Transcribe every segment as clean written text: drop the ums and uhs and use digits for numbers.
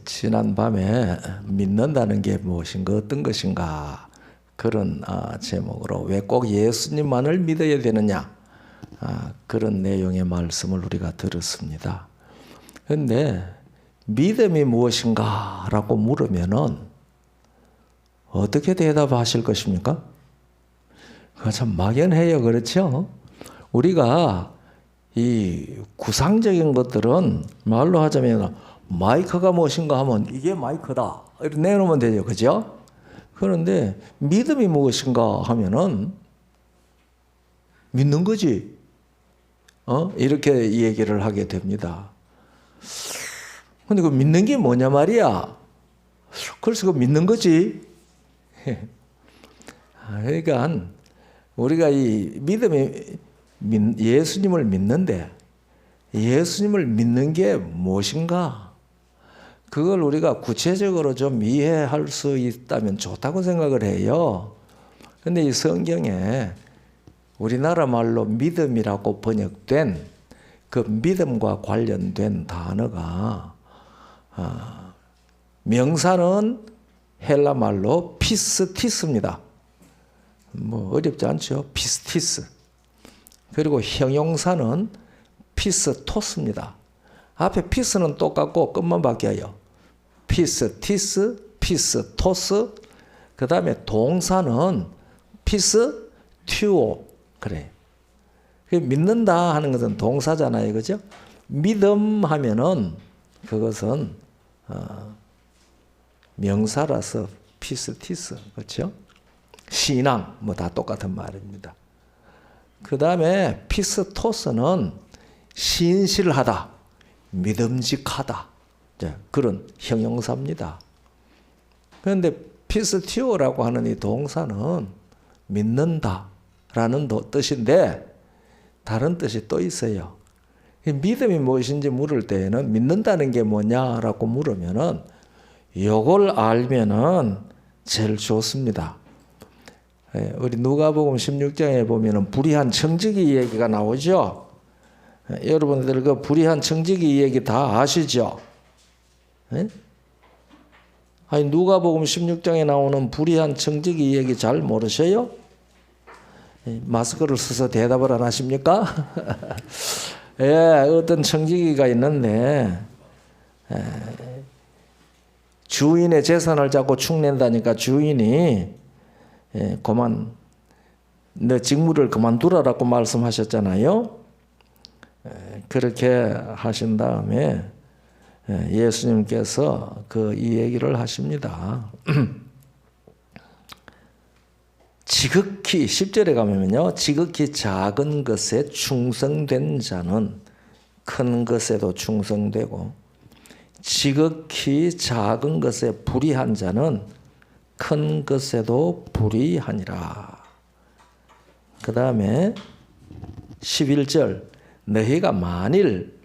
지난 밤에 믿는다는 게 무엇인가 어떤 것인가 그런 제목으로 왜 꼭 예수님만을 믿어야 되느냐 그런 내용의 말씀을 우리가 들었습니다. 그런데 믿음이 무엇인가 라고 물으면은 어떻게 대답하실 것입니까? 그거 참 막연해요. 그렇죠? 우리가 이 구상적인 것들은 말로 하자면 마이크가 무엇인가 하면 이게 마이크다 이렇게 내놓으면 되죠. 그죠? 그런데 믿음이 무엇인가 하면은 믿는 거지. 이렇게 얘기를 하게 됩니다. 근데 그 믿는 게 뭐냐 말이야. 그래서 그 믿는 거지. 그러니까 우리가 이 믿음이 예수님을 믿는데 예수님을 믿는 게 무엇인가? 그걸 우리가 구체적으로 좀 이해할 수 있다면 좋다고 생각을 해요. 그런데 이 성경에 우리나라 말로 믿음이라고 번역된 그 믿음과 관련된 단어가 명사는 헬라 말로 피스티스입니다. 뭐 어렵지 않죠? 피스티스. 그리고 형용사는 피스토스입니다. 앞에 피스는 똑같고 끝만 바뀌어요. 피스티스, 피스토스. 그 다음에 동사는 피스튜오. 그래. 믿는다 하는 것은 동사잖아요. 그죠? 믿음 하면은 그것은 명사라서 피스티스. 그렇죠? 신앙 뭐 다 똑같은 말입니다. 그 다음에 피스토스는 신실하다, 믿음직하다 그런 형용사입니다. 그런데 피스티오라고 하는 이 동사는 믿는다라는 뜻인데 다른 뜻이 또 있어요. 믿음이 무엇인지 물을 때에는 믿는다는 게 뭐냐라고 물으면은 이걸 알면은 제일 좋습니다. 우리 누가복음 16장에 보면은 불의한 청지기 얘기가 나오죠. 여러분들 그 불의한 청지기 얘기 다 아시죠? 아니 누가복음 16장에 나오는 불의한 청지기 얘기 잘 모르셔요? 마스크를 써서 대답을 안 하십니까? 예, 어떤 청지기가 있는데 주인의 재산을 자꾸 축낸다니까 주인이 그만 너 직무를 그만두라라고 말씀하셨잖아요. 그렇게 하신 다음에 예수님께서 이 얘기를 하십니다. 지극히 10절에 가면요. 지극히 작은 것에 충성된 자는 큰 것에도 충성되고 지극히 작은 것에 불의한 자는 큰 것에도 불의하니라. 그 다음에 11절 너희가 만일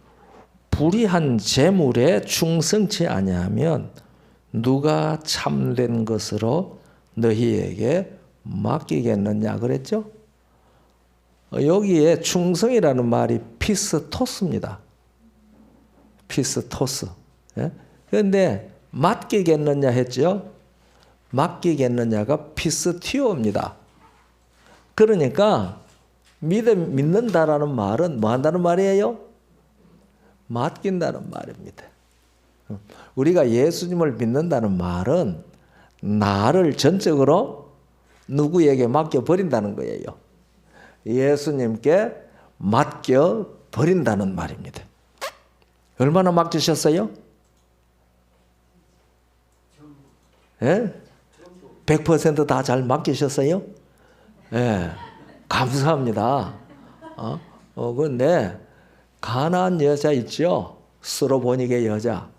불의한 재물에 충성치 아니하면 누가 참된 것으로 너희에게 맡기겠느냐 그랬죠? 여기에 충성이라는 말이 피스토스입니다. 피스토스. 그런데 맡기겠느냐 했죠? 맡기겠느냐가 피스티오입니다. 그러니까 믿는다라는 말은 뭐 한다는 말이에요? 맡긴다는 말입니다. 우리가 예수님을 믿는다는 말은 나를 전적으로 누구에게 맡겨버린다는 거예요. 예수님께 맡겨버린다는 말입니다. 얼마나 맡기셨어요? 100% 다 잘 맡기셨어요? 예, 감사합니다. 그런데 가난한 여자 있죠? 스로보닉의 여자.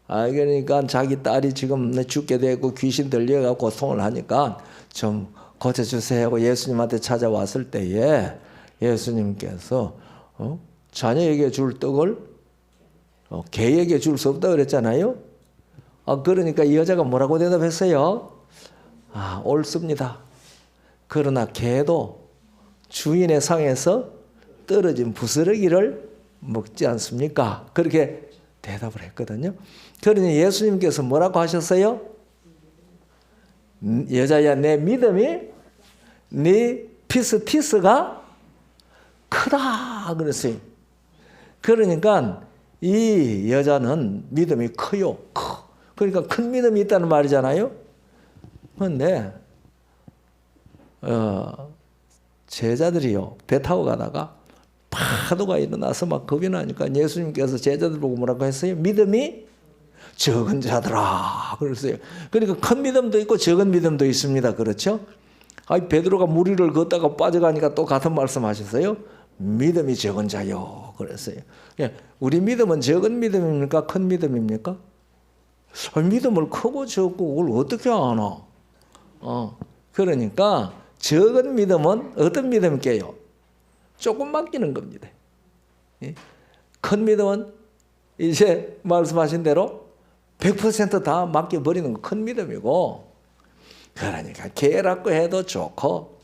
그러니까 자기 딸이 지금 죽게 되고 귀신 들려가 고통을 하니까 좀 고쳐주세요 하고 예수님한테 찾아왔을 때에 예수님께서 자녀에게 줄 떡을 개에게 줄 수 없다 그랬잖아요. 그러니까 이 여자가 뭐라고 대답했어요? 옳습니다. 그러나 개도 주인의 상에서 떨어진 부스러기를 먹지 않습니까? 그렇게 대답을 했거든요. 그러니 예수님께서 뭐라고 하셨어요? 여자야, 내 믿음이 네 피스가 크다 그랬어요. 그러니까 이 여자는 믿음이 커요. 그러니까 큰 믿음이 있다는 말이잖아요. 그런데 제자들이요, 배 타고 가다가 파도가 일어나서 막 겁이 나니까 예수님께서 제자들 보고 뭐라고 했어요? 믿음이 적은 자들아 그랬어요. 그러니까 큰 믿음도 있고 적은 믿음도 있습니다. 그렇죠? 베드로가 물 위를 걷다가 빠져가니까 또 같은 말씀하셨어요. 믿음이 적은 자요 그랬어요. 우리 믿음은 적은 믿음입니까? 큰 믿음입니까? 믿음을 크고 적고 그걸 어떻게 아나? 그러니까 적은 믿음은 어떤 믿음일게요? 조금 맡기는 겁니다. 큰 믿음은 이제 말씀하신 대로 100% 맡겨버리는 거 큰 믿음이고, 그러니까 개라고 해도 좋고,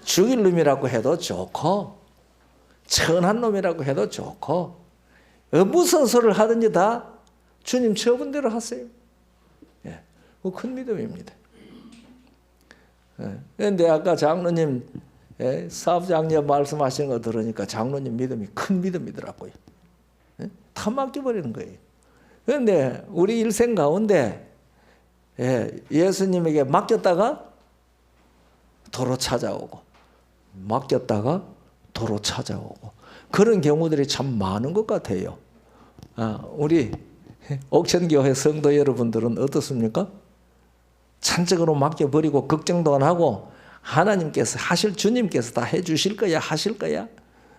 죽일 놈이라고 해도 좋고, 천한 놈이라고 해도 좋고, 무슨 소리를 하든지 다 주님 처분대로 하세요. 그 큰 믿음입니다. 그런데 아까 장로님, 사업장녀 말씀하시는 거 들으니까 장로님 믿음이 큰 믿음이더라고요. 다 맡겨버리는 거예요. 그런데 우리 일생 가운데 예수님에게 맡겼다가 도로 찾아오고, 맡겼다가 도로 찾아오고, 그런 경우들이 참 많은 것 같아요. 우리 옥천교회 성도 여러분들은 어떻습니까? 찬적으로 맡겨버리고 걱정도 안 하고 하나님께서 하실, 주님께서 다 해주실 거야, 하실 거야,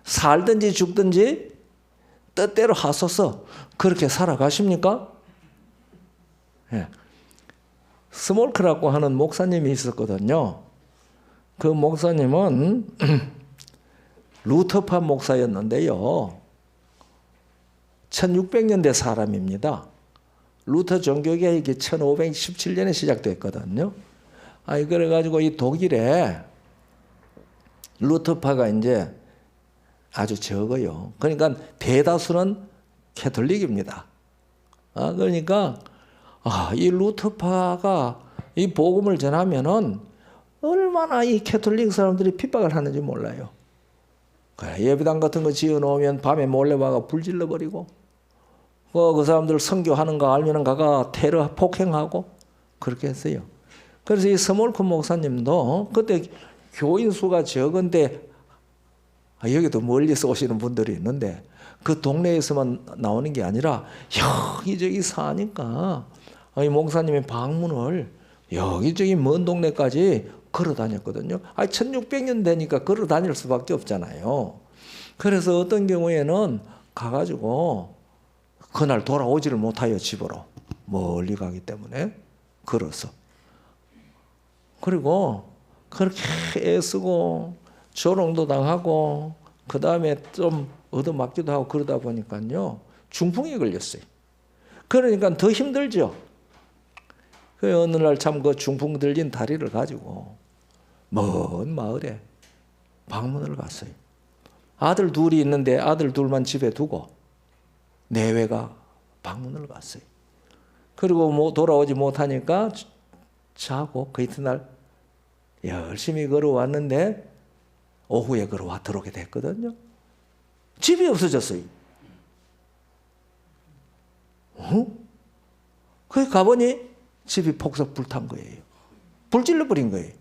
살든지 죽든지 뜻대로 하소서, 그렇게 살아가십니까? 스몰크라고 하는 목사님이 있었거든요. 그 목사님은 루터파 목사였는데요, 1600년대 사람입니다. 루터 종교개혁이 1517년에 시작됐거든요. 그래가지고 이 독일에 루터파가 이제 아주 적어요. 그러니까 대다수는 캐톨릭입니다. 그러니까 이 루터파가 이 복음을 전하면은 얼마나 이 캐톨릭 사람들이 핍박을 하는지 몰라요. 예배당 같은 거 지어놓으면 밤에 몰래 와가 불질러 버리고, 그 사람들 선교하는 거 알면은 가가 테러 폭행하고 그렇게 했어요. 그래서 이 스몰크 목사님도 그때 교인 수가 적은데, 여기도 멀리서 오시는 분들이 있는데 그 동네에서만 나오는 게 아니라 여기저기 사니까 이 목사님의 방문을 여기저기 먼 동네까지 걸어 다녔거든요. 1600년 되니까 걸어 다닐 수밖에 없잖아요. 그래서 어떤 경우에는 가가지고 그날 돌아오지를 못하여 집으로 멀리 가기 때문에 걸어서, 그리고 그렇게 애쓰고 조롱도 당하고 그 다음에 좀 얻어맞기도 하고 그러다 보니까요 중풍에 걸렸어요. 그러니까 더 힘들죠. 그 어느 날 참 그 중풍 들린 다리를 가지고 먼 마을에 방문을 갔어요. 아들 둘이 있는데 아들 둘만 집에 두고 내외가 방문을 갔어요. 그리고 돌아오지 못하니까 자고 그 이튿날 열심히 걸어왔는데 오후에 걸어와 들어오게 됐거든요. 집이 없어졌어요. 거기 가보니 집이 폭삭 불탄 거예요. 불질러 버린 거예요.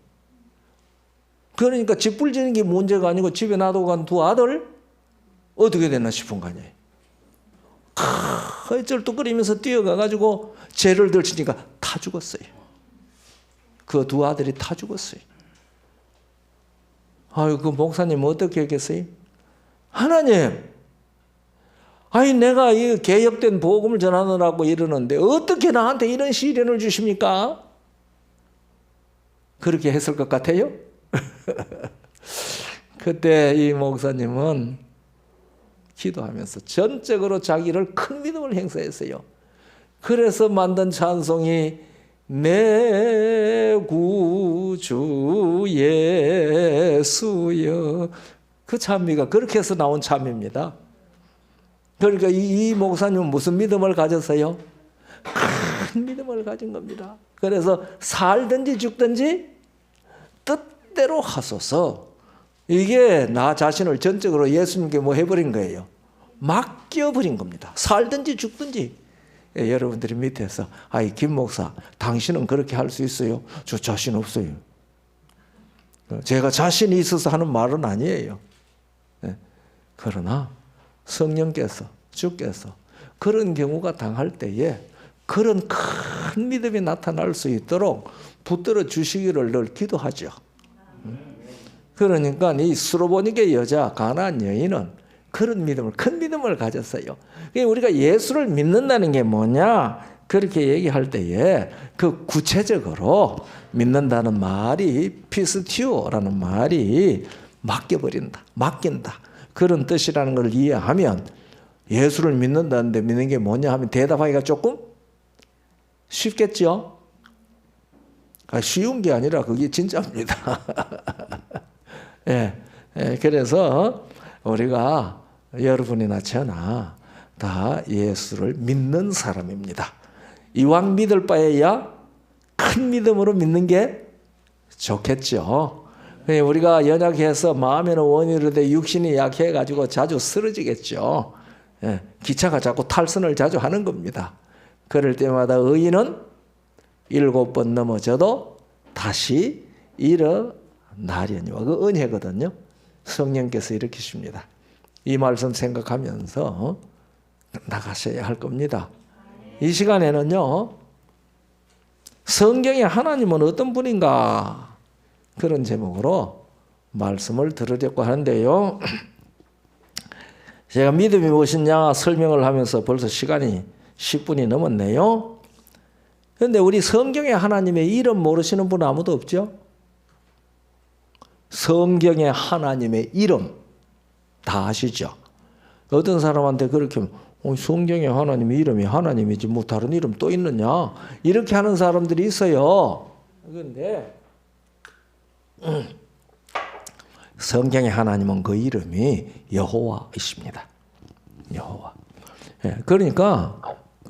그러니까 집 불지는 게 문제가 아니고 집에 놔두고 간 두 아들 어떻게 됐나 싶은 거 아니에요. 쩔뚝거리면서 뛰어가가지고 죄를 들치니까 다 죽었어요. 그 두 아들이 다 죽었어요. 그 목사님 어떻게 했겠어요? 하나님, 내가 이 개혁된 복음을 전하느라고 이러는데 어떻게 나한테 이런 시련을 주십니까? 그렇게 했을 것 같아요? 그때 이 목사님은 기도하면서 전적으로 자기를 큰 믿음을 행사했어요. 그래서 만든 찬송이 내 구주 예수여, 그 찬미가 그렇게 해서 나온 찬미입니다. 그러니까 이 목사님은 무슨 믿음을 가졌어요? 큰 믿음을 가진 겁니다. 그래서 살든지 죽든지 뜻대로 하소서. 이게 나 자신을 전적으로 예수님께 뭐 해버린 거예요. 맡겨버린 겁니다. 살든지 죽든지. 예, 여러분들이 밑에서 아이 김 목사 당신은 그렇게 할 수 있어요? 저 자신 없어요. 제가 자신이 있어서 하는 말은 아니에요. 예, 그러나 성령께서 주께서 그런 경우가 당할 때에 그런 큰 믿음이 나타날 수 있도록 붙들어 주시기를 늘 기도하죠. 그러니까 이 수로보니게 여자 가나안 여인은 그런 믿음을, 큰 믿음을 가졌어요. 우리가 예수를 믿는다는 게 뭐냐? 그렇게 얘기할 때에 그 구체적으로 믿는다는 말이 피스티오라는 말이 맡겨버린다, 맡긴다. 그런 뜻이라는 걸 이해하면 예수를 믿는다는데 믿는 게 뭐냐 하면 대답하기가 조금 쉽겠죠? 쉬운 게 아니라 그게 진짜입니다. 예, 그래서 우리가 여러분이나 저나 다 예수를 믿는 사람입니다. 이왕 믿을 바에야 큰 믿음으로 믿는 게 좋겠죠. 우리가 연약해서 마음에는 원이로되 육신이 약해가지고 자주 쓰러지겠죠. 예, 기차가 자꾸 탈선을 자주 하는 겁니다. 그럴 때마다 의인은 7번 넘어져도 다시 일어나려니와 그 은혜거든요. 성령께서 일으키십니다. 이 말씀 생각하면서 나가셔야 할 겁니다. 이 시간에는요, 성경의 하나님은 어떤 분인가 그런 제목으로 말씀을 들으려고 하는데요. 제가 믿음이 무엇이냐 설명을 하면서 벌써 시간이 10분이 넘었네요. 그런데 우리 성경의 하나님의 이름 모르시는 분 아무도 없죠? 성경의 하나님의 이름 다 아시죠? 어떤 사람한테 그렇게 성경의 하나님의 이름이 하나님이지 뭐 다른 이름 또 있느냐 이렇게 하는 사람들이 있어요. 그런데 성경의 하나님은 그 이름이 여호와이십니다. 여호와. 그러니까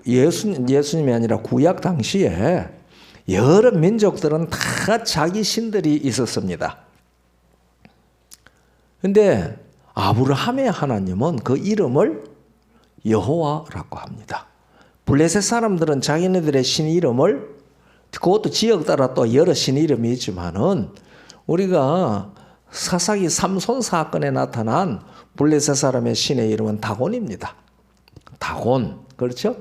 예수님이 아니라 구약 당시에 여러 민족들은 다 자기 신들이 있었습니다. 그런데 아브라함의 하나님은 그 이름을 여호와라고 합니다. 블레셋 사람들은 자기네들의 신 이름을 그것도 지역 따라 또 여러 신 이름이 있지만은 우리가 사사기 삼손 사건에 나타난 블레셋 사람의 신의 이름은 다곤입니다. 다곤. 그렇죠?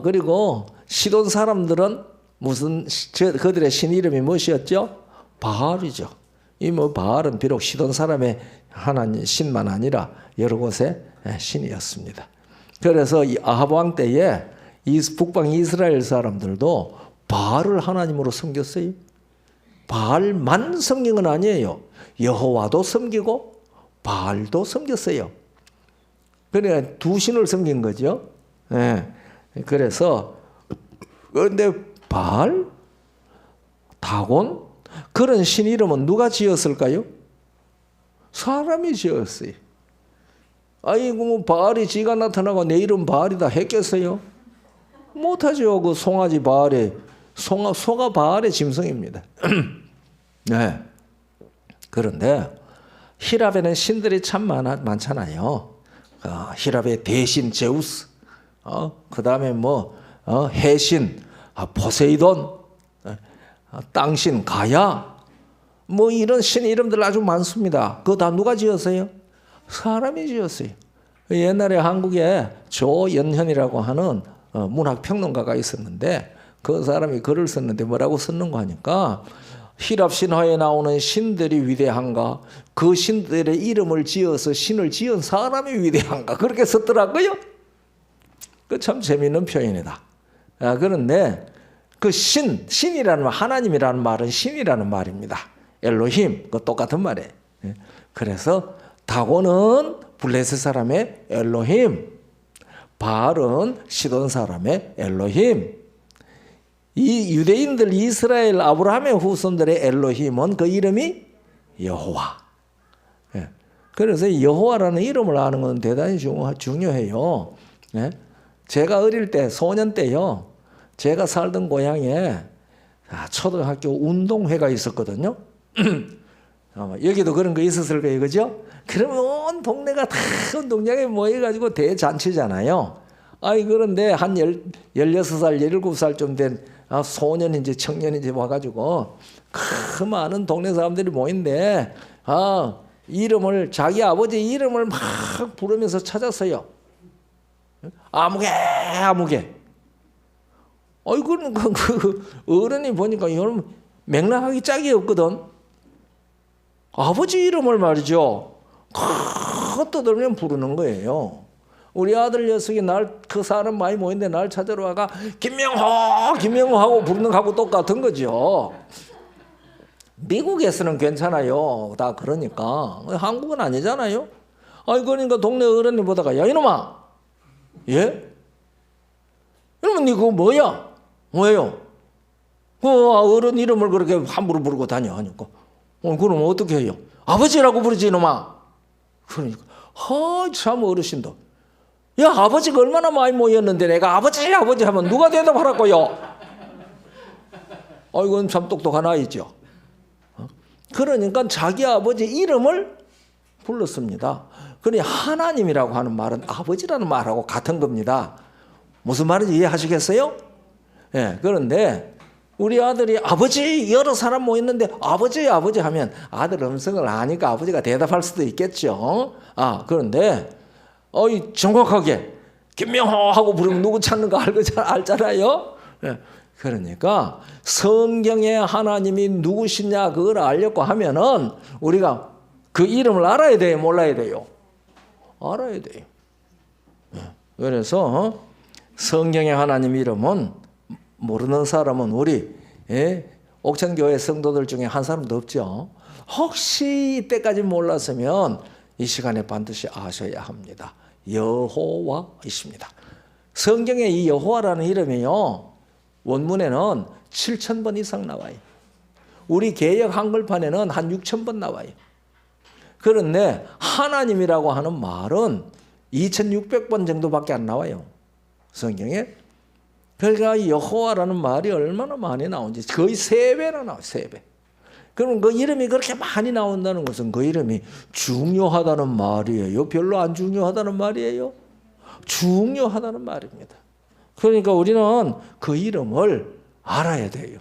그리고 시돈 사람들은 그들의 신 이름이 무엇이었죠? 바알이죠. 이 바알은 비록 시돈 사람의 하나님 신만 아니라 여러 곳의 신이었습니다. 그래서 이 아합 왕 때에 이 북방 이스라엘 사람들도 바알을 하나님으로 섬겼어요. 바알만 섬긴 건 아니에요. 여호와도 섬기고 바알도 섬겼어요. 그러니까 두 신을 섬긴 거죠. 그래서 그런데 바알, 다곤 그런 신 이름은 누가 지었을까요? 사람이 지었어요. 아이고 뭐 바알이 지가 나타나고 내 이름 바알이다 했겠어요? 못하죠. 그 송아지 바알의 소가 바알의 짐승입니다. 네. 그런데 히랍에는 신들이 참 많잖아요. 히랍의 대신 제우스, 그 다음에 해신 포세이돈, 땅신 가야, 이런 신 이름들 아주 많습니다. 그거 다 누가 지었어요? 사람이 지었어요. 옛날에 한국에 조연현이라고 하는 문학평론가가 있었는데 그 사람이 글을 썼는데 뭐라고 썼는가 하니까 히랍 신화에 나오는 신들이 위대한가? 그 신들의 이름을 지어서 신을 지은 사람이 위대한가? 그렇게 썼더라고요. 그 참 재미있는 표현이다. 그런데 그 신이라는 말, 하나님이라는 말은 신이라는 말입니다. 엘로힘, 그 똑같은 말이에요. 그래서 다곤은 블레셋 사람의 엘로힘, 바알은 시돈 사람의 엘로힘. 이 유대인들 이스라엘 아브라함의 후손들의 엘로힘은 그 이름이 여호와. 그래서 여호와라는 이름을 아는 건 대단히 중요해요. 네? 제가 어릴 때, 소년 때요, 제가 살던 고향에 초등학교 운동회가 있었거든요. 여기도 그런 거 있었을 거예요, 그죠? 그러면 온 동네가 다 운동장에 모여가지고 대잔치잖아요. 그런데 한 16살, 17살쯤 된 소년인지 청년인지 와가지고 그 많은 동네 사람들이 모인데, 이름을, 자기 아버지 이름을 막 부르면서 찾았어요. 아무개. 그 어른이 보니까 이건 맥락하기 짝이 없거든. 아버지 이름을 말이죠. 떠들면 부르는 거예요. 우리 아들 녀석이 그 사람 많이 모인데 날 찾으러 와가 김명호 하고 부르는 거하고 똑같은 거죠. 미국에서는 괜찮아요. 다 그러니까. 한국은 아니잖아요. 그러니까 동네 어른이 보다가, 야, 이놈아. 예? 이러면 니 그거 뭐야? 왜요? 어른 이름을 그렇게 함부로 부르고 다녀 하니까. 그럼 어떻게 해요? 아버지라고 부르지 이놈아. 그러니까 참 어르신도, 야, 아버지가 얼마나 많이 모였는데 내가 아버지 하면 누가 대답하라고요? 이건 참 똑똑한 아이죠. 그러니까 자기 아버지 이름을 불렀습니다. 그러니 하나님이라고 하는 말은 아버지라는 말하고 같은 겁니다. 무슨 말인지 이해하시겠어요? 예, 그런데 우리 아들이 아버지, 여러 사람 모였는데 아버지 하면 아들 음성을 아니까 아버지가 대답할 수도 있겠죠. 그런데 정확하게 김명호 하고 부르면 누구 찾는 거 알잖아요. 예, 그러니까 성경에 하나님이 누구시냐 그걸 알려고 하면은 우리가 그 이름을 알아야 돼요, 몰라야 돼요? 알아야 돼요. 예, 그래서 성경의 하나님 이름은 모르는 사람은 우리 옥천교회 성도들 중에 한 사람도 없죠. 혹시 이때까지 몰랐으면 이 시간에 반드시 아셔야 합니다. 여호와이십니다. 성경에 이 여호와라는 이름이요, 원문에는 7,000번 이상 나와요. 우리 개역 한글판에는 한 6,000번 나와요. 그런데 하나님이라고 하는 말은 2,600번 정도밖에 안 나와요, 성경에. 그러니까 여호와라는 말이 얼마나 많이 나오는지 거의 3배나 나와요, 3배. 그럼 그 이름이 그렇게 많이 나온다는 것은 그 이름이 중요하다는 말이에요? 별로 안 중요하다는 말이에요? 중요하다는 말입니다. 그러니까 우리는 그 이름을 알아야 돼요.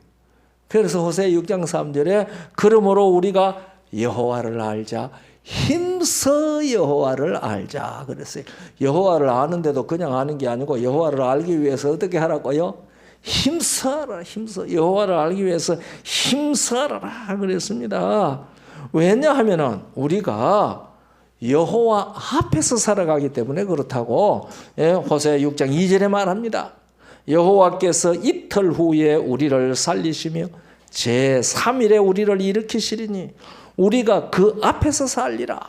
그래서 호세아 6장 3절에 그러므로 우리가 여호와를 알자, 힘써 여호와를 알자 그랬어요. 여호와를 아는데도 그냥 아는 게 아니고 여호와를 알기 위해서 어떻게 하라고요? 힘써라, 힘써. 여호와를 알기 위해서 힘써라 그랬습니다. 왜냐하면은 우리가 여호와 앞에서 살아가기 때문에 그렇다고 호세아 6장 2절에 말합니다. 여호와께서 이틀 후에 우리를 살리시며 제3일에 우리를 일으키시리니 우리가 그 앞에서 살리라.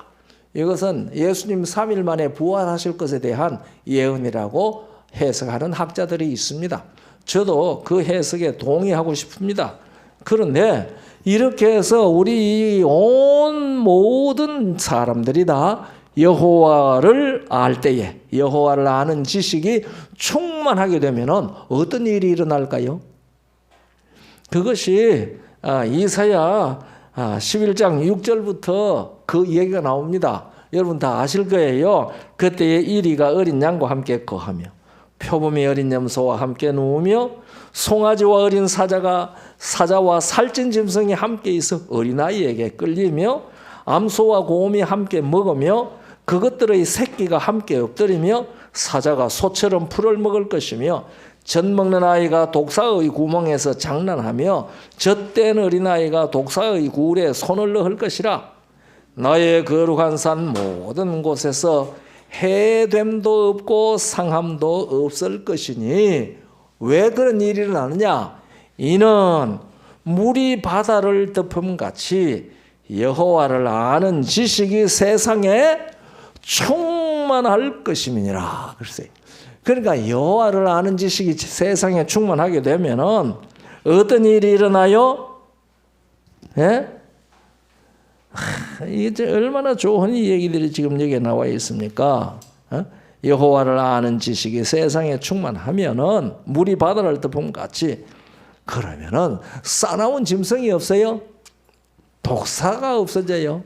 이것은 예수님 3일 만에 부활하실 것에 대한 예언이라고 해석하는 학자들이 있습니다. 저도 그 해석에 동의하고 싶습니다. 그런데 이렇게 해서 우리 온 모든 사람들이 다 여호와를 알 때에, 여호와를 아는 지식이 충만하게 되면은 어떤 일이 일어날까요? 그것이 이사야 11장 6절부터 그 얘기가 나옵니다. 여러분 다 아실 거예요. 그때에 이리가 어린 양과 함께 거하며 표범이 어린 염소와 함께 누우며 송아지와 어린 사자와 살찐 짐승이 함께 있어 어린아이에게 끌리며 암소와 곰이 함께 먹으며 그것들의 새끼가 함께 엎드리며 사자가 소처럼 풀을 먹을 것이며 젖 먹는 아이가 독사의 구멍에서 장난하며 젖된 어린아이가 독사의 굴에 손을 넣을 것이라. 나의 거룩한 산 모든 곳에서 해됨도 없고 상함도 없을 것이니. 왜 그런 일이 일어나느냐? 이는 물이 바다를 덮음같이 여호와를 아는 지식이 세상에 충만할 것임이니라. 글쎄. 그러니까 여호와를 아는 지식이 세상에 충만하게 되면은 어떤 일이 일어나요? 예? 이게 얼마나 좋은 이 얘기들이 지금 여기에 나와 있습니까? 여호와를 아는 지식이 세상에 충만하면은 물이 바다를 덮은 같이, 그러면은 싸나운 짐승이 없어요. 독사가 없어져요.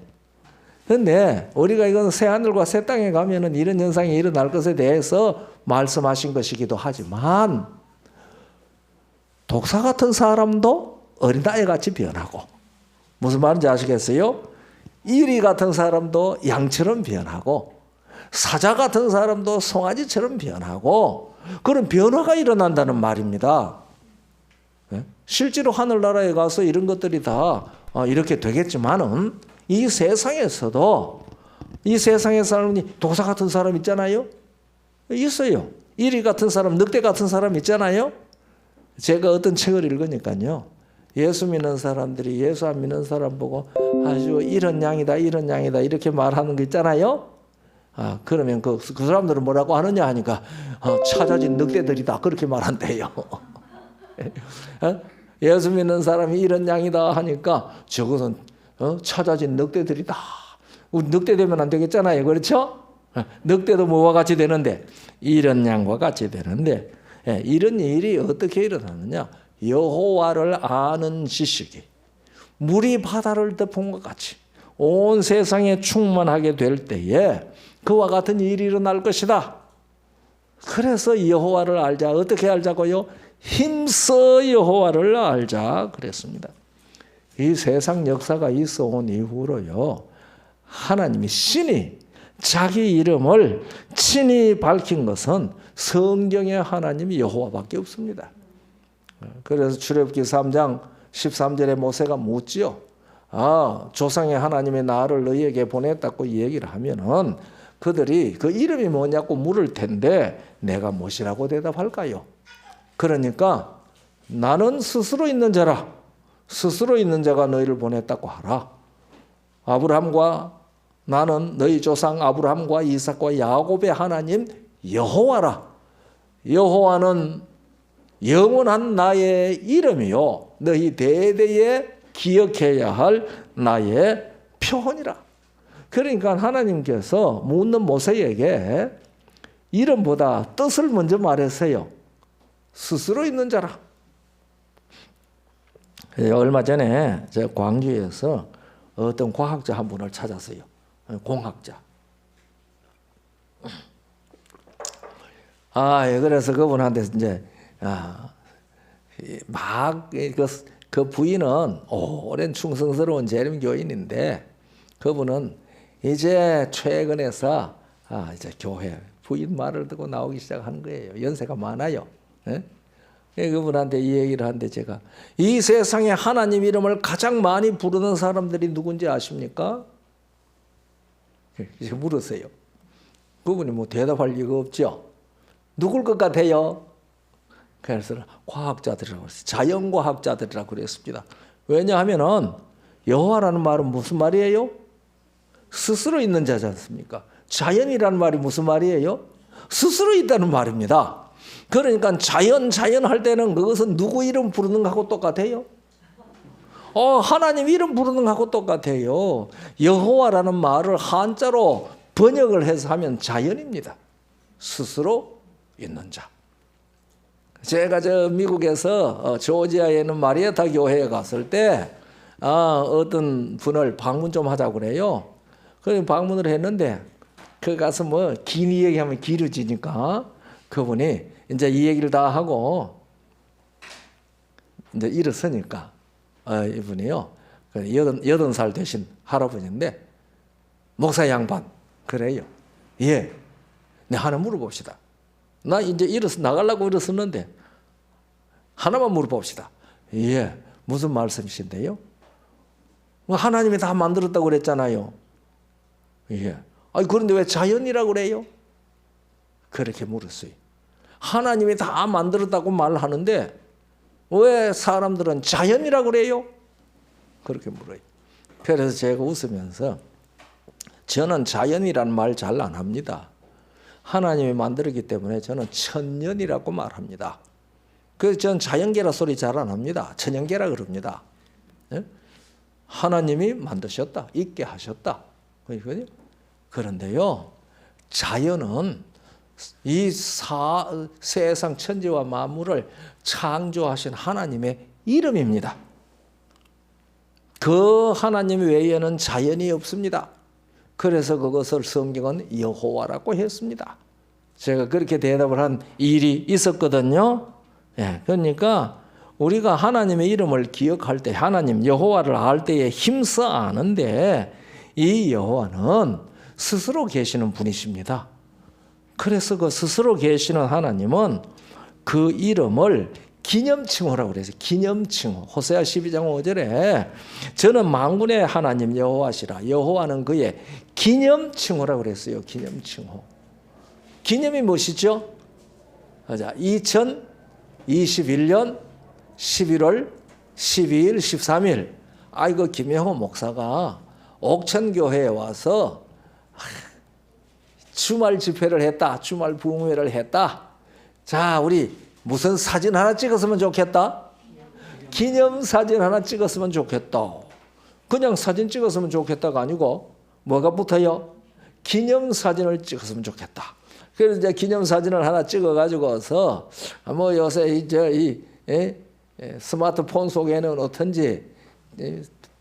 그런데 우리가 이건 새 하늘과 새 땅에 가면은 이런 현상이 일어날 것에 대해서 말씀하신 것이기도 하지만, 독사 같은 사람도 어린아이 같이 변하고, 무슨 말인지 아시겠어요? 이리 같은 사람도 양처럼 변하고, 사자 같은 사람도 송아지처럼 변하고, 그런 변화가 일어난다는 말입니다. 실제로 하늘나라에 가서 이런 것들이 다 이렇게 되겠지만은, 이 세상에서도 이 세상의 사람이 독사 같은 사람 있잖아요. 있어요. 이리 같은 사람, 늑대 같은 사람 있잖아요. 제가 어떤 책을 읽으니까요, 예수 믿는 사람들이 예수 안 믿는 사람 보고 아주 이런 양이다 이런 양이다 이렇게 말하는 거 있잖아요. 그러면 그 사람들은 뭐라고 하느냐 하니까 찾아진 늑대들이다 그렇게 말한대요. 예수 믿는 사람이 이런 양이다 하니까 저것은 찾아진 늑대들이다. 우리 늑대 되면 안 되겠잖아요. 그렇죠? 늑대도 뭐와 같이 되는데, 이런 양과 같이 되는데, 이런 일이 어떻게 일어나느냐? 여호와를 아는 지식이 물이 바다를 덮은 것 같이 온 세상에 충만하게 될 때에 그와 같은 일이 일어날 것이다. 그래서 여호와를 알자. 어떻게 알자고요? 힘써 여호와를 알자 그랬습니다. 이 세상 역사가 있어 온 이후로요, 하나님이 신이 자기 이름을 친히 밝힌 것은 성경에 하나님이 여호와밖에 없습니다. 그래서 출애굽기 3장 13절에 모세가 묻지요. 조상의 하나님의 나를 너희에게 보냈다고 얘기를 하면은 그들이 그 이름이 뭐냐고 물을 텐데 내가 무엇이라고 대답할까요? 그러니까 나는 스스로 있는 자라. 스스로 있는 자가 너희를 보냈다고 하라. 아브라함과 나는 너희 조상 아브라함과 이삭과 야곱의 하나님 여호와라. 여호와는 영원한 나의 이름이요 너희 대대에 기억해야 할 나의 표현이라. 그러니까 하나님께서 묻는 모세에게 이름보다 뜻을 먼저 말했어요. 스스로 있는 자라. 얼마 전에 제가 광주에서 어떤 과학자 한 분을 찾았어요. 공학자. 그래서 그분한테 이제 막 그 부인은 오랜 충성스러운 재림 교인인데, 그분은 이제 최근에서 이제 교회 부인 말을 듣고 나오기 시작하는 거예요. 연세가 많아요. 그분한테 이 얘기를 하는데, 제가 이 세상에 하나님 이름을 가장 많이 부르는 사람들이 누군지 아십니까? 이제 물으세요. 그분이 뭐 대답할 리가 없죠. 누굴 것 같아요? 그래서 과학자들이라고 했어요. 자연과학자들이라고 그랬습니다. 왜냐하면은 여호와라는 말은 무슨 말이에요? 스스로 있는 자지 않습니까? 자연이라는 말이 무슨 말이에요? 스스로 있다는 말입니다. 그러니까 자연 할 때는 그것은 누구 이름 부르는 거하고 똑같아요. 하나님 이름 부르는 거하고 똑같아요. 여호와라는 말을 한자로 번역을 해서 하면 자연입니다. 스스로 있는 자. 제가 미국에서 조지아에 있는 마리에타 교회에 갔을 때 어떤 분을 방문 좀 하자고 그래요. 그래서 방문을 했는데, 그 가서 뭐 긴 얘기하면 길어지니까 그분이 이제 이 얘기를 다 하고 이제 일어서니까 이분이요, 80살 되신 할아버지인데, 목사 양반 그래요. 네, 하나 물어봅시다. 나 이제 일어서 나가려고 일어섰는데 하나만 물어봅시다. 무슨 말씀이신데요? 하나님이 다 만들었다고 그랬잖아요. 그런데 왜 자연이라고 그래요? 그렇게 물었어요. 하나님이 다 만들었다고 말하는데 왜 사람들은 자연이라고 그래요? 그렇게 물어요. 그래서 제가 웃으면서, 저는 자연이라는 말 잘 안 합니다. 하나님이 만들었기 때문에 저는 천년이라고 말합니다. 그래서 저는 자연계라 소리 잘 안 합니다. 천연계라 그럽니다. 하나님이 만드셨다. 있게 하셨다. 그렇거든요. 그런데요, 자연은 이 세상 천지와 만물을 창조하신 하나님의 이름입니다. 그 하나님 외에는 자연이 없습니다. 그래서 그것을 성경은 여호와라고 했습니다. 제가 그렇게 대답을 한 일이 있었거든요. 예, 그러니까 우리가 하나님의 이름을 기억할 때, 하나님 여호와를 알 때에 힘써 아는데, 이 여호와는 스스로 계시는 분이십니다. 그래서 그 스스로 계시는 하나님은 그 이름을 기념칭호라고 그래서 기념칭호. 호세아 12장 5절에 저는 만군의 하나님 여호와시라. 여호와는 그의 기념칭호라고 그랬어요. 기념칭호. 기념이 무엇이죠? 자, 2021년 11월 12일, 13일 아이고 김영호 목사가 옥천교회에 와서 주말 집회를 했다. 주말 부흥회를 했다. 자, 우리 무슨 사진 하나 찍었으면 좋겠다? 기념사진 하나 찍었으면 좋겠다. 그냥 사진 찍었으면 좋겠다가 아니고 뭐가 붙어요? 기념사진을 찍었으면 좋겠다. 그래서 이제 기념사진을 하나 찍어가지고서 뭐 요새 이제 스마트폰 속에는 어떤지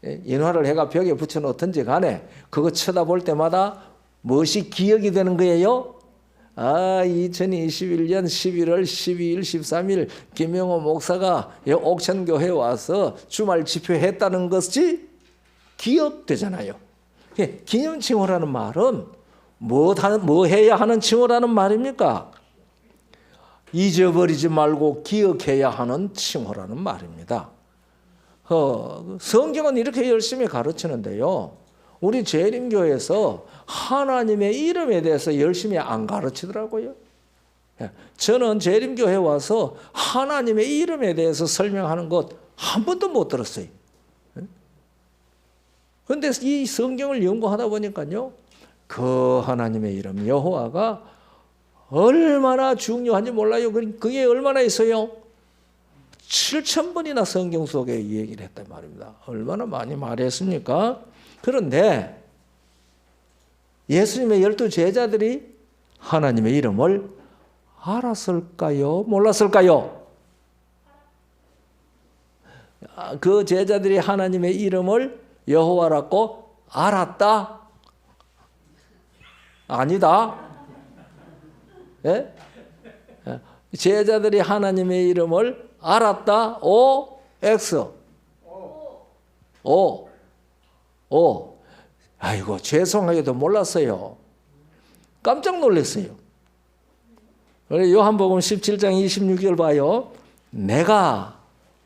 인화를 해가 벽에 붙여놓든지 간에 그거 쳐다볼 때마다 무엇이 기억이 되는 거예요? 2021년 11월 12일 13일 김영호 목사가 옥천교회에 와서 주말 집회했다는 것이 기억되잖아요. 기념칭호라는 말은 뭐 해야 하는 칭호라는 말입니까? 잊어버리지 말고 기억해야 하는 칭호라는 말입니다. 성경은 이렇게 열심히 가르치는데요. 우리 재림교회에서 하나님의 이름에 대해서 열심히 안 가르치더라고요. 저는 재림교회 와서 하나님의 이름에 대해서 설명하는 것 한 번도 못 들었어요. 그런데 이 성경을 연구하다 보니까요, 그 하나님의 이름 여호와가 얼마나 중요한지 몰라요. 그게 얼마나 있어요? 7,000번이나 성경 속에 이 얘기를 했단 말입니다. 얼마나 많이 말했습니까? 그런데 예수님의 12 제자들이 하나님의 이름을 알았을까요? 몰랐을까요? 그 제자들이 하나님의 이름을 여호와라고 알았다? 아니다? 예? 제자들이 하나님의 이름을 알았다? O, X? O. 아이고, 죄송하게도 몰랐어요. 깜짝 놀랐어요. 요한복음 17장 26절 봐요. 내가,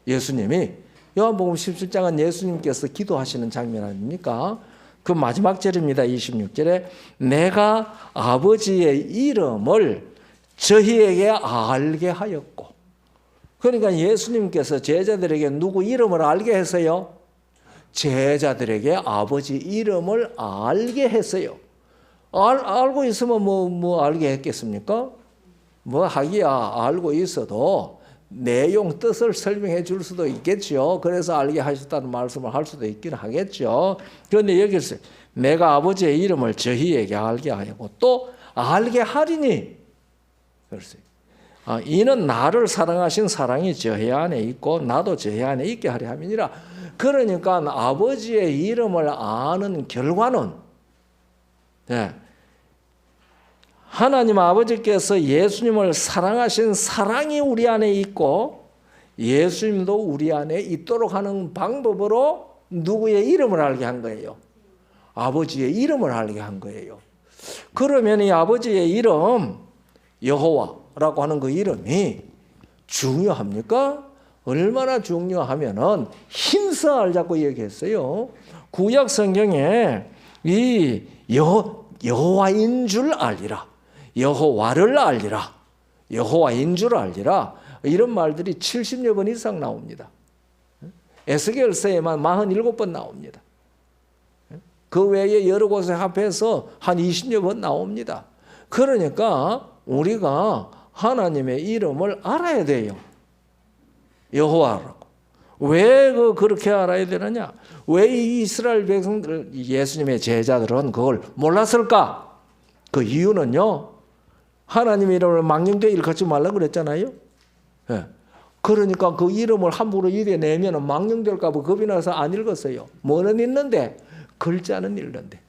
예수님이, 요한복음 17장은 예수님께서 기도하시는 장면 아닙니까? 그 마지막 절입니다. 26절에 내가 아버지의 이름을 저희에게 알게 하였고. 그러니까 예수님께서 제자들에게 누구 이름을 알게 했어요? 제자들에게 아버지 이름을 알게 했어요. 알고 있으면 뭐 알게 했겠습니까? 뭐 하기야 알고 있어도 내용 뜻을 설명해 줄 수도 있겠죠. 그래서 알게 하셨다는 말씀을 할 수도 있긴 하겠죠. 그런데 여기서 내가 아버지의 이름을 저희에게 알게 하였고 또 알게 하리니 그랬어요. 이는 나를 사랑하신 사랑이 저희 안에 있고 나도 저희 안에 있게 하려 함이니라. 그러니까 아버지의 이름을 아는 결과는 하나님 아버지께서 예수님을 사랑하신 사랑이 우리 안에 있고 예수님도 우리 안에 있도록 하는 방법으로 누구의 이름을 알게 한 거예요? 아버지의 이름을 알게 한 거예요. 그러면 이 아버지의 이름 여호와라고 하는 그 이름이 중요합니까? 얼마나 중요하면은 힘써 알자고 얘기했어요. 구약 성경에 이 여호와인 줄 알리라. 여호와를 알리라. 여호와인 줄 알리라. 이런 말들이 70여 번 이상 나옵니다. 에스겔서에만 47번 나옵니다. 그 외에 여러 곳에 합해서 한 20여 번 나옵니다. 그러니까 우리가 하나님의 이름을 알아야 돼요. 여호와라고. 왜 그렇게 알아야 되느냐? 왜 이 이스라엘 백성들, 예수님의 제자들은 그걸 몰랐을까? 그 이유는요, 하나님의 이름을 망령되이 일컫지 말라고 그랬잖아요. 예. 그러니까 그 이름을 함부로 입에 내면 망령될까 봐 겁이 나서 안 읽었어요. 뭐는 읽는데 글자는 읽는데.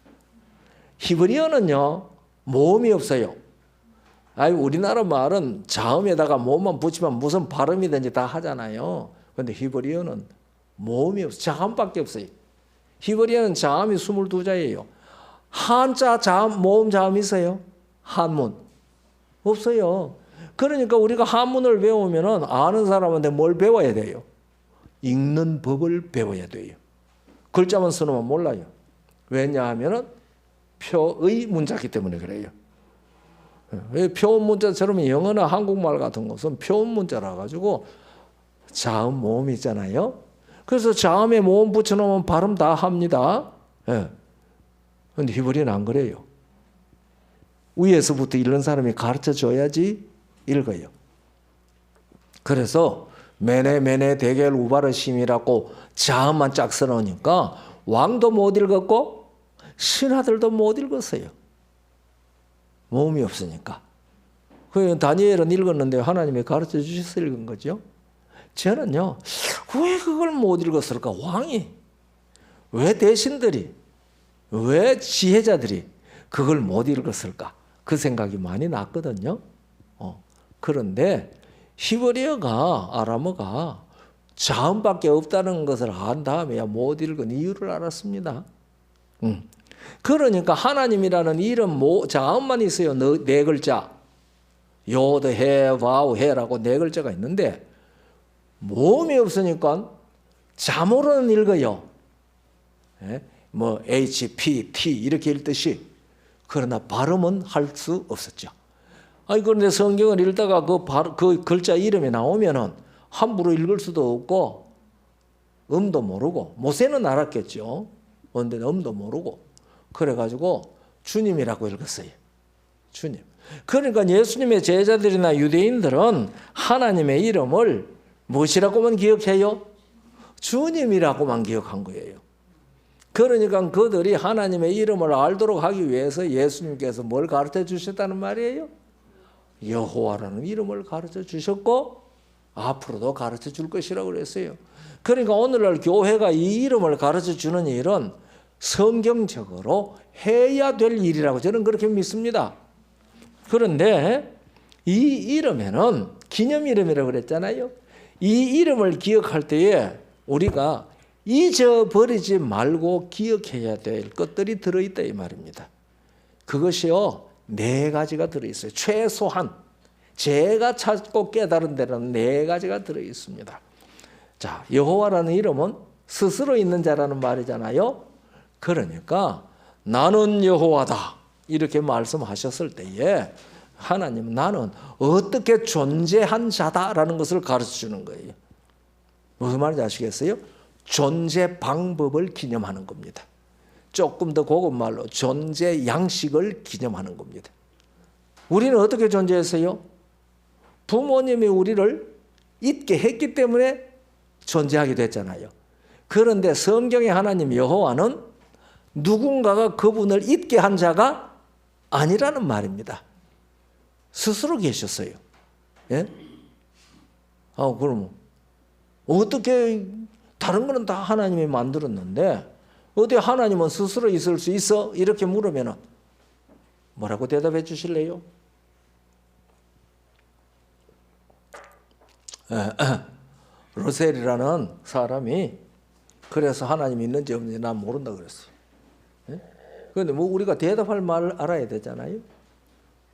히브리어는요 모음이 없어요. 아니 우리나라 말은 자음에다가 모음만 붙이면 무슨 발음이든지 다 하잖아요. 그런데 히브리어는 모음이 없어요. 자음밖에 없어요. 히브리어는 자음이 22자예요. 한자 자음, 모음 자음이 있어요? 한문 없어요. 그러니까 우리가 한문을 배우면 아는 사람한테 뭘 배워야 돼요? 읽는 법을 배워야 돼요. 글자만 쓰면 몰라요. 왜냐하면 표의 문자이기 때문에 그래요. 표음 문자처럼 영어나 한국말 같은 것은 표음 문자라 가지고 자음 모음이 있잖아요. 그래서 자음에 모음 붙여놓으면 발음 다 합니다. 그런데 히브리는 안 그래요. 위에서부터 읽는 사람이 가르쳐 줘야지 읽어요. 그래서 메네 대겔 우바르심이라고 자음만 쫙 써놓으니까 왕도 못 읽었고 신하들도 못 읽었어요. 모음이 없으니까. 그 다니엘은 읽었는데 하나님이 가르쳐 주셔서 읽은 거죠. 저는요, 왜 그걸 못 읽었을까? 왕이, 왜 대신들이, 왜 지혜자들이 그걸 못 읽었을까? 그 생각이 많이 났거든요. 그런데 히브리어가, 아람어가 자음밖에 없다는 것을 안 다음에야 못 읽은 이유를 알았습니다. 그러니까 하나님이라는 이름 자음만 있어요. 네 글자. 요드, 해, 바우, 해라고 네 글자가 있는데 모음이 없으니까 자모로는 읽어요. 뭐 H, P, T 이렇게 읽듯이. 그러나 발음은 할 수 없었죠. 아니 그런데 성경을 읽다가 그 글자 이름이 나오면은 함부로 읽을 수도 없고 음도 모르고 모세는 알았겠죠. 그런데 음도 모르고 그래가지고 주님이라고 읽었어요. 주님. 그러니까 예수님의 제자들이나 유대인들은 하나님의 이름을 무엇이라고만 기억해요? 주님이라고만 기억한 거예요. 그러니까 그들이 하나님의 이름을 알도록 하기 위해서 예수님께서 뭘 가르쳐 주셨다는 말이에요? 여호와라는 이름을 가르쳐 주셨고 앞으로도 가르쳐 줄 것이라고 그랬어요. 그러니까 오늘날 교회가 이 이름을 가르쳐 주는 일은 성경적으로 해야 될 일이라고 저는 그렇게 믿습니다. 그런데 이 이름에는 기념 이름이라고 그랬잖아요. 이 이름을 기억할 때에 우리가 잊어버리지 말고 기억해야 될 것들이 들어있다 이 말입니다. 그것이요 4가지가 들어있어요. 최소한 제가 찾고 깨달은 데는 4가지가 들어있습니다. 자, 여호와라는 이름은 스스로 있는 자라는 말이잖아요. 그러니까 나는 여호와다 이렇게 말씀하셨을 때에 하나님은 나는 어떻게 존재한 자다라는 것을 가르쳐주는 거예요. 무슨 말인지 아시겠어요? 존재 방법을 기념하는 겁니다. 조금 더 고급 말로 존재 양식을 기념하는 겁니다. 우리는 어떻게 존재했어요? 부모님이 우리를 있게 했기 때문에 존재하게 됐잖아요. 그런데 성경의 하나님 여호와는 누군가가 그분을 있게 한 자가 아니라는 말입니다. 스스로 계셨어요. 예? 그럼 어떻게 다른 거는 다 하나님이 만들었는데 어디 하나님은 스스로 있을 수 있어? 이렇게 물으면 뭐라고 대답해 주실래요? 로셀이라는 사람이 그래서 하나님이 있는지 없는지 난 모른다 그랬어요. 그런데 뭐 우리가 대답할 말을 알아야 되잖아요.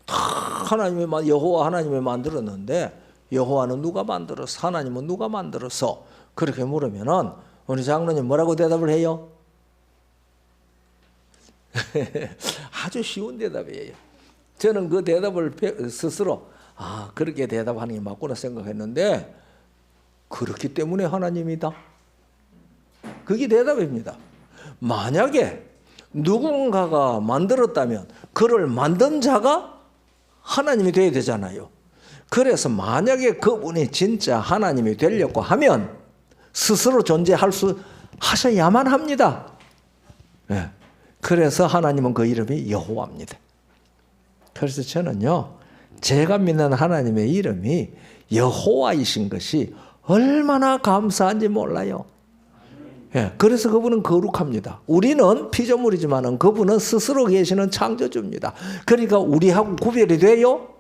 하나님이 여호와 하나님이 만들었는데 여호와는 누가 만들었어? 하나님은 누가 만들었어? 그렇게 물으면은 우리 장로님 뭐라고 대답을 해요? 아주 쉬운 대답이에요. 저는 그 대답을 스스로 그렇게 대답하는 게 맞구나 생각했는데 그렇기 때문에 하나님이다. 그게 대답입니다. 만약에 누군가가 만들었다면 그를 만든 자가 하나님이 되어야 되잖아요. 그래서 만약에 그분이 진짜 하나님이 되려고 하면 스스로 존재할 수 하셔야만 합니다. 예. 그래서 하나님은 그 이름이 여호와입니다. 그래서 저는요, 제가 믿는 하나님의 이름이 여호와이신 것이 얼마나 감사한지 몰라요. 예, 그래서 그분은 거룩합니다. 우리는 피조물이지만 그분은 스스로 계시는 창조주입니다. 그러니까 우리하고 구별이 돼요?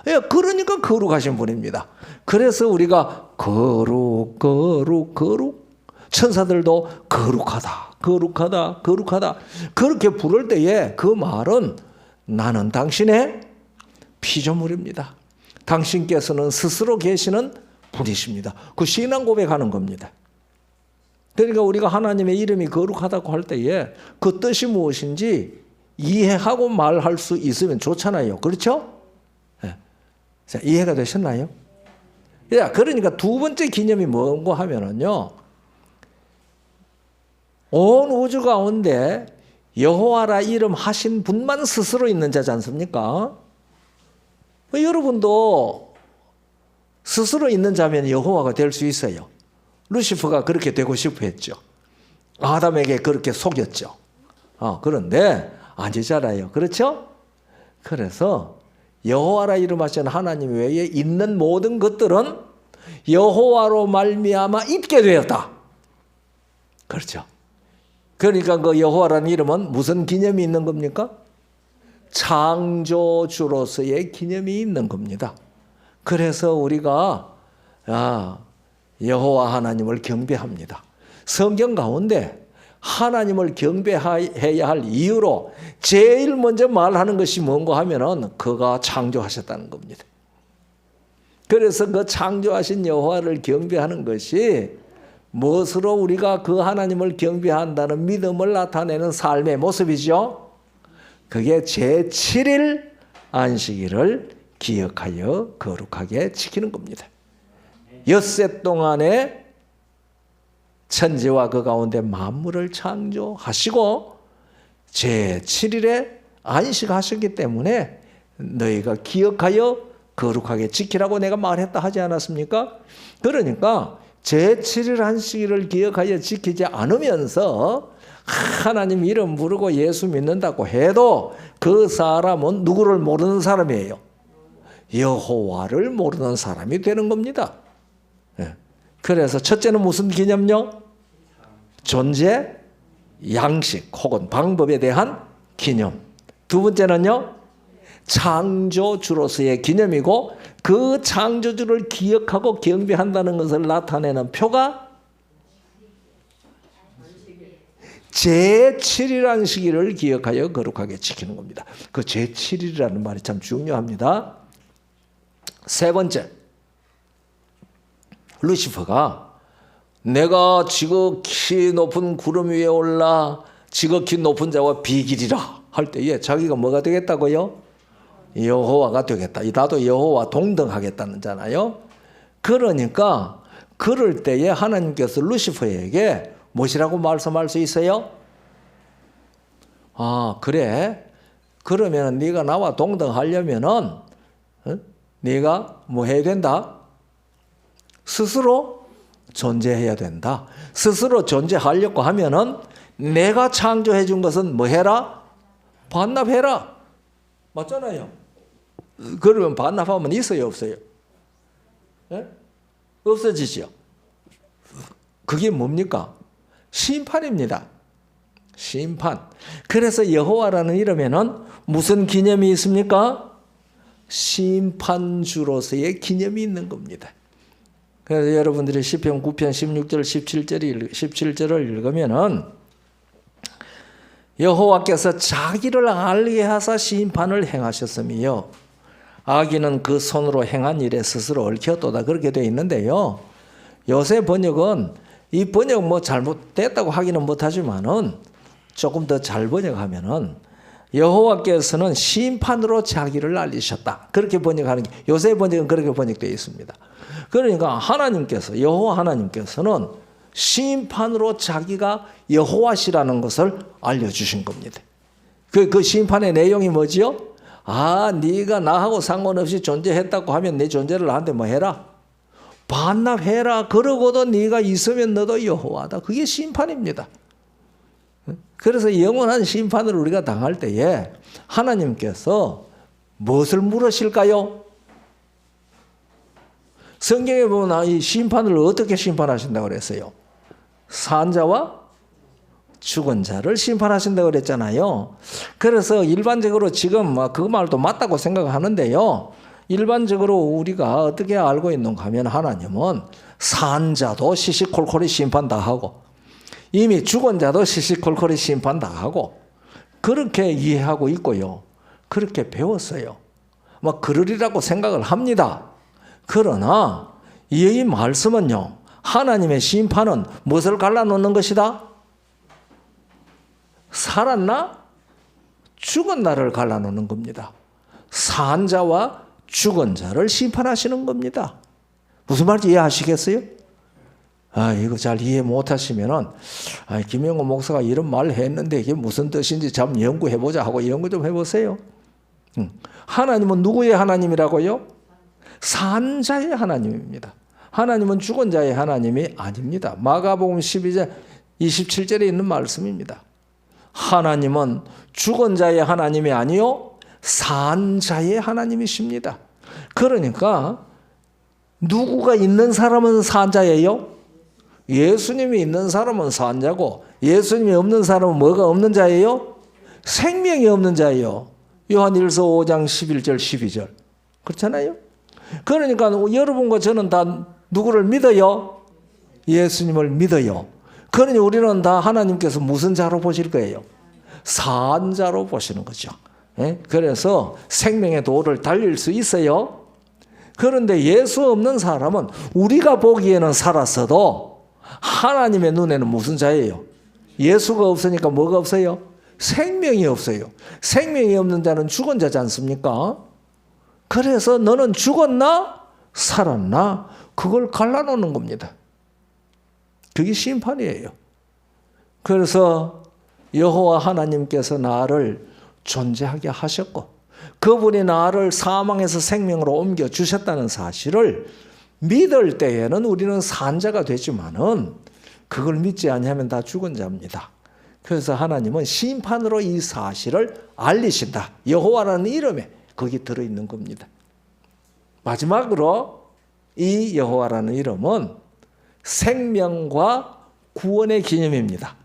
예, 그러니까 거룩하신 분입니다. 그래서 우리가 거룩 천사들도 거룩하다 그렇게 부를 때에 그 말은 나는 당신의 피조물입니다. 당신께서는 스스로 계시는 분이십니다. 그 신앙 고백하는 겁니다. 그러니까 우리가 하나님의 이름이 거룩하다고 할 때에 그 뜻이 무엇인지 이해하고 말할 수 있으면 좋잖아요. 그렇죠? 네. 자, 이해가 되셨나요? 야, 그러니까 두 번째 개념이 뭔고 하면은요, 온 우주 가운데 여호와라 이름 하신 분만 스스로 있는 자지 않습니까? 여러분도 스스로 있는 자면 여호와가 될 수 있어요. 루시퍼가 그렇게 되고 싶어 했죠. 아담에게 그렇게 속였죠. 그런데 아니잖아요. 그렇죠? 그래서 여호와라 이름 하신 하나님 외에 있는 모든 것들은 여호와로 말미암아 있게 되었다. 그렇죠? 그러니까 그 여호와라는 이름은 무슨 기념이 있는 겁니까? 창조주로서의 기념이 있는 겁니다. 그래서 우리가 여호와 하나님을 경배합니다. 성경 가운데 하나님을 경배해야 할 이유로 제일 먼저 말하는 것이 뭔가 하면은 그가 창조하셨다는 겁니다. 그래서 그 창조하신 여호와를 경배하는 것이 무엇으로 우리가 그 하나님을 경배한다는 믿음을 나타내는 삶의 모습이죠. 그게 제7일 안식일을 기억하여 거룩하게 지키는 겁니다. 엿새 동안에 천지와 그 가운데 만물을 창조하시고 제7일에 안식하셨기 때문에 너희가 기억하여 거룩하게 지키라고 내가 말했다 하지 않았습니까? 그러니까 제7일 안식일을 기억하여 지키지 않으면서 하나님 이름 부르고 예수 믿는다고 해도 그 사람은 누구를 모르는 사람이에요. 여호와를 모르는 사람이 되는 겁니다. 그래서 첫째는 무슨 기념요? 존재, 양식 혹은 방법에 대한 기념. 두 번째는요, 창조주로서의 기념이고 그 창조주를 기억하고 경배한다는 것을 나타내는 표가 제7일 안식일을 기억하여 거룩하게 지키는 겁니다. 그 제7일이라는 말이 참 중요합니다. 세 번째, 루시퍼가 내가 지극히 높은 구름 위에 올라 지극히 높은 자와 비길이라 할 때에 자기가 뭐가 되겠다고요? 여호와가 되겠다. 나도 여호와 동등하겠다는 잖아요. 그러니까 그럴 때에 하나님께서 루시퍼에게 무엇이라고 말씀할 수 있어요? 그래. 그러면 네가 나와 동등하려면은 네가 뭐 해야 된다? 스스로 존재해야 된다. 스스로 존재하려고 하면은 내가 창조해 준 것은 뭐 해라? 반납해라. 맞잖아요. 그러면 반납하면 있어요, 없어요? 네? 없어지죠. 그게 뭡니까? 심판입니다. 심판. 그래서 여호와라는 이름에는 무슨 기념이 있습니까? 심판주로서의 기념이 있는 겁니다. 그래서 여러분들이 시편 9편 16절 17절을 읽으면은 여호와께서 자기를 알게 하사 심판을 행하셨으며 악인은 그 손으로 행한 일에 스스로 얽혔도다. 그렇게 되어 있는데요. 요새 번역은 이 번역 뭐 잘못됐다고 하기는 못하지만은 조금 더 잘 번역하면은 여호와께서는 심판으로 자기를 알리셨다. 그렇게 번역하는 게 요새 번역은 그렇게 번역되어 있습니다. 그러니까 하나님께서 여호와 하나님께서는 심판으로 자기가 여호와시라는 것을 알려주신 겁니다. 그 심판의 내용이 뭐지요? 네가 나하고 상관없이 존재했다고 하면 내 존재를 나한테 뭐 해라? 반납해라. 그러고도 네가 있으면 너도 여호와다. 그게 심판입니다. 그래서 영원한 심판을 우리가 당할 때에 하나님께서 무엇을 물으실까요? 성경에 보면 이 심판을 어떻게 심판하신다고 그랬어요? 산 자와 죽은 자를 심판하신다고 그랬잖아요. 그래서 일반적으로 지금 그 말도 맞다고 생각하는데요. 일반적으로 우리가 어떻게 알고 있는가 하면 하나님은 산 자도 시시콜콜이 심판 다 하고 이미 죽은 자도 시시콜콜이 심판 다 하고 그렇게 이해하고 있고요. 그렇게 배웠어요. 그러리라고 생각을 합니다. 그러나 이 말씀은요. 하나님의 심판은 무엇을 갈라놓는 것이다? 살았나? 죽은 나를 갈라놓는 겁니다. 산 자와 죽은 자를 심판하시는 겁니다. 무슨 말인지 이해하시겠어요? 이거 잘 이해 못하시면은 김영호 목사가 이런 말을 했는데 이게 무슨 뜻인지 좀 연구해보자 하고 연구 좀 해보세요. 하나님은 누구의 하나님이라고요? 산 자의 하나님입니다. 하나님은 죽은 자의 하나님이 아닙니다. 마가복음 12장 27절에 있는 말씀입니다. 하나님은 죽은 자의 하나님이 아니요 산 자의 하나님이십니다. 그러니까 누구가 있는 사람은 산 자예요? 예수님이 있는 사람은 산 자고 예수님이 없는 사람은 뭐가 없는 자예요? 생명이 없는 자예요. 요한일서 5장 11절 12절 그렇잖아요. 그러니까 여러분과 저는 다 누구를 믿어요? 예수님을 믿어요. 그러니 우리는 다 하나님께서 무슨 자로 보실 거예요? 산 자로 보시는 거죠. 그래서 생명의 도를 달릴 수 있어요. 그런데 예수 없는 사람은 우리가 보기에는 살았어도 하나님의 눈에는 무슨 자예요? 예수가 없으니까 뭐가 없어요? 생명이 없어요. 생명이 없는 자는 죽은 자지 않습니까? 그래서 너는 죽었나? 살았나? 그걸 갈라놓는 겁니다. 그게 심판이에요. 그래서 여호와 하나님께서 나를 존재하게 하셨고 그분이 나를 사망에서 생명으로 옮겨주셨다는 사실을 믿을 때에는 우리는 산자가 되지만은 그걸 믿지 아니하면 다 죽은 자입니다. 그래서 하나님은 심판으로 이 사실을 알리신다. 여호와라는 이름에 거기 들어있는 겁니다. 마지막으로 이 여호와라는 이름은 생명과 구원의 기념입니다.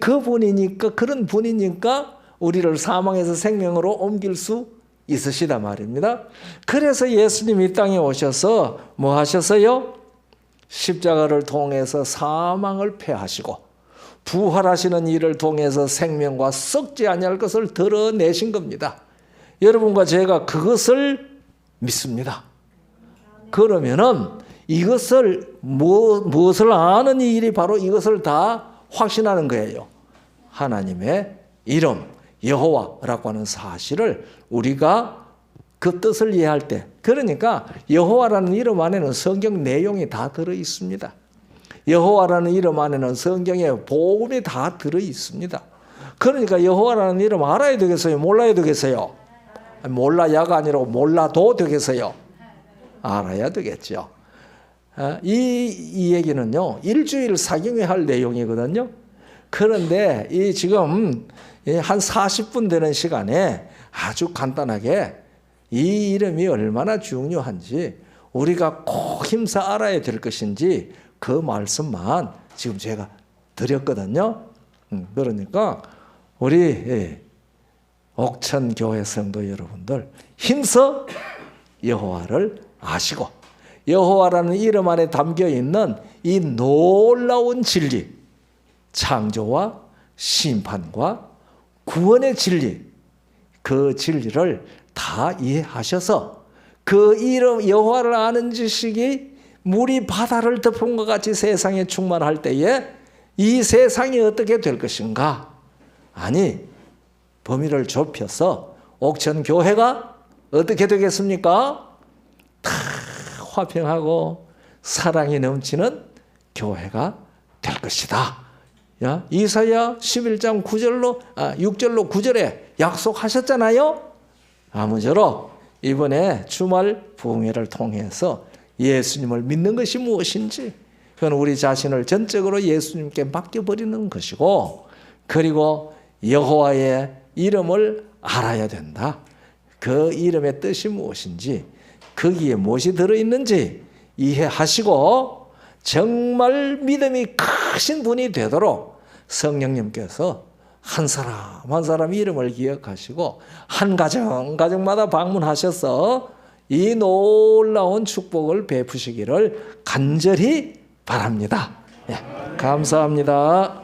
그분이니까 그런 분이니까 우리를 사망에서 생명으로 옮길 수 있으시다 말입니다. 그래서 예수님이 이 땅에 오셔서 뭐 하셨어요? 십자가를 통해서 사망을 패하시고 부활하시는 일을 통해서 생명과 썩지 아니할 것을 드러내신 겁니다. 여러분과 제가 그것을 믿습니다. 그러면은 이것을 무엇을 아는 이 일이 바로 이것을 다 확신하는 거예요. 하나님의 이름 여호와라고 하는 사실을 우리가 그 뜻을 이해할 때 그러니까 여호와라는 이름 안에는 성경 내용이 다 들어 있습니다. 여호와라는 이름 안에는 성경의 복음이 다 들어 있습니다. 그러니까 여호와라는 이름 알아야 되겠어요? 몰라야 되겠어요? 몰라야가 아니라 몰라도 되겠어요? 알아야 되겠죠. 이 얘기는요 일주일 사경에 할 내용이거든요. 그런데 이 지금 한 40분 되는 시간에 아주 간단하게 이 이름이 얼마나 중요한지 우리가 꼭 힘써 알아야 될 것인지 그 말씀만 지금 제가 드렸거든요. 그러니까 우리 옥천교회 성도 여러분들 힘써 여호와를 아시고 여호와라는 이름 안에 담겨있는 이 놀라운 진리 창조와 심판과 구원의 진리 그 진리를 다 이해하셔서 그 이름 여호와를 아는 지식이 물이 바다를 덮은 것 같이 세상에 충만할 때에 이 세상이 어떻게 될 것인가? 아니 범위를 좁혀서 옥천교회가 어떻게 되겠습니까? 다 화평하고 사랑이 넘치는 교회가 될 것이다. 이사야 11장 6절로 9절에 약속하셨잖아요. 아무쪼록 이번에 주말 부흥회를 통해서 예수님을 믿는 것이 무엇인지, 그건 우리 자신을 전적으로 예수님께 맡겨버리는 것이고, 그리고 여호와의 이름을 알아야 된다. 그 이름의 뜻이 무엇인지, 거기에 무엇이 들어있는지 이해하시고 정말 믿음이 크신 분이 되도록 성령님께서 한 사람 한 사람 이름을 기억하시고 한 가정마다 방문하셔서 이 놀라운 축복을 베푸시기를 간절히 바랍니다. 예, 감사합니다.